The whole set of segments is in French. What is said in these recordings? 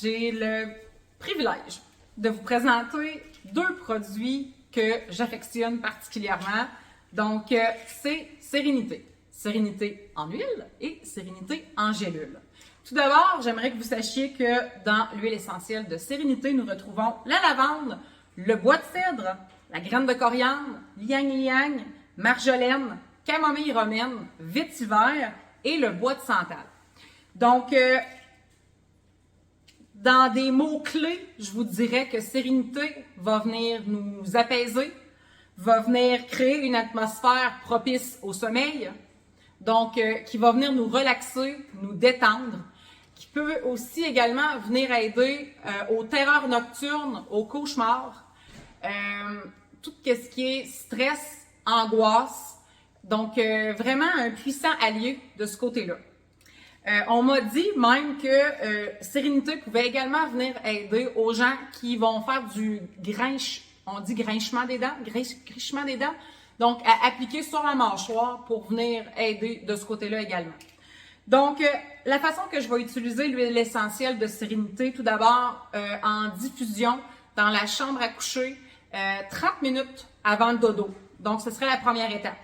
j'ai le privilège de vous présenter deux produits que j'affectionne particulièrement. Donc, c'est Sérénité. Sérénité en huile et Sérénité en gélule. Tout d'abord, j'aimerais que vous sachiez que dans l'huile essentielle de Sérénité, nous retrouvons la lavande, le bois de cèdre, la graine de coriandre, l'ylang-ylang, marjolaine, camomille romaine, vétiver et le bois de santal. Donc, dans des mots-clés, je vous dirais que Sérénité va venir nous apaiser, va venir créer une atmosphère propice au sommeil, donc qui va venir nous relaxer, nous détendre, qui peut aussi également venir aider aux terreurs nocturnes, aux cauchemars, tout ce qui est stress, angoisse. Donc, vraiment un puissant allié de ce côté-là. On m'a dit même que Sérénité pouvait également venir aider aux gens qui vont faire du grinchement des dents, grichement des dents, donc à appliquer sur la mâchoire pour venir aider de ce côté-là également. Donc, la façon que je vais utiliser l'huile essentielle de Sérénité, tout d'abord en diffusion dans la chambre à coucher, 30 minutes avant le dodo. Donc, ce serait la première étape.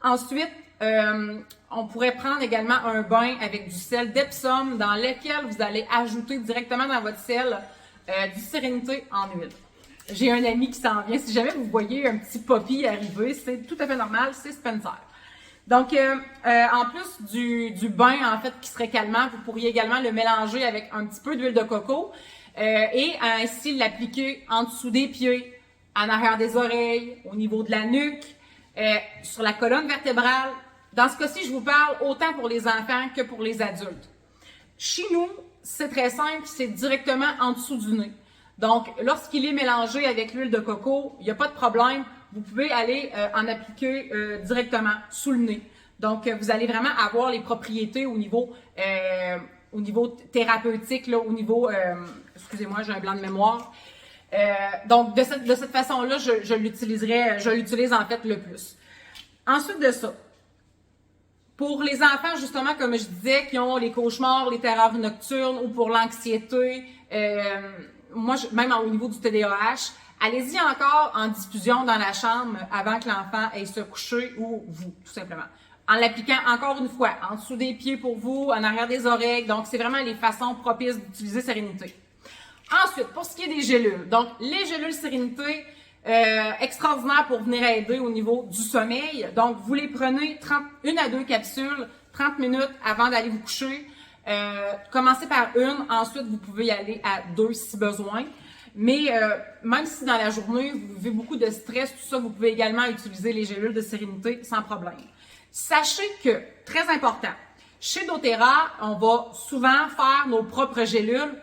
Ensuite, on pourrait prendre également un bain avec du sel d'Epsom dans lequel vous allez ajouter directement dans votre sel du Sérénité en huile. J'ai un ami qui s'en vient. Si jamais vous voyez un petit poppy arriver, c'est tout à fait normal, c'est Spencer. Donc, en plus du bain, en fait, qui serait calmant, vous pourriez également le mélanger avec un petit peu d'huile de coco et ainsi l'appliquer en dessous des pieds, en arrière des oreilles, au niveau de la nuque, sur la colonne vertébrale. Dans ce cas-ci, je vous parle autant pour les enfants que pour les adultes. Chez nous, c'est très simple, c'est directement en dessous du nez. Donc, lorsqu'il est mélangé avec l'huile de coco, il n'y a pas de problème. Vous pouvez aller en appliquer directement sous le nez. Donc, vous allez vraiment avoir les propriétés au niveau thérapeutique, là, au niveau, excusez-moi, j'ai un blanc de mémoire. Donc, de cette façon-là, je l'utilise en fait le plus. Ensuite de ça, pour les enfants, justement, comme je disais, qui ont les cauchemars, les terreurs nocturnes ou pour l'anxiété, même au niveau du TDAH, allez-y encore en diffusion dans la chambre avant que l'enfant aille se coucher ou vous, tout simplement. En l'appliquant encore une fois, en dessous des pieds pour vous, en arrière des oreilles. Donc, c'est vraiment les façons propices d'utiliser Sérénité. Ensuite, pour ce qui est des gélules, donc les gélules Sérénité, extraordinaires pour venir aider au niveau du sommeil. Donc, vous les prenez 1 à 2 capsules, 30 minutes avant d'aller vous coucher. Commencez par une, ensuite vous pouvez y aller à 2 si besoin. Mais même si dans la journée, vous vivez beaucoup de stress, tout ça, vous pouvez également utiliser les gélules de Sérénité sans problème. Sachez que, très important, chez doTERRA, on va souvent faire nos propres gélules.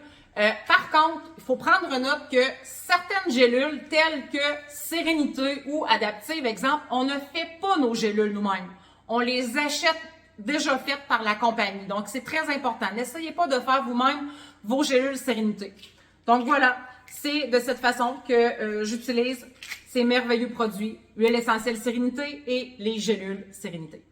Par contre, il faut prendre note que certaines gélules, telles que Sérénité ou Adaptive, exemple, on ne fait pas nos gélules nous-mêmes. On les achète déjà faites par la compagnie. Donc, c'est très important. N'essayez pas de faire vous-même vos gélules Sérénité. Donc, voilà. C'est de cette façon que j'utilise ces merveilleux produits, l'huile essentielle Sérénité et les gélules Sérénité.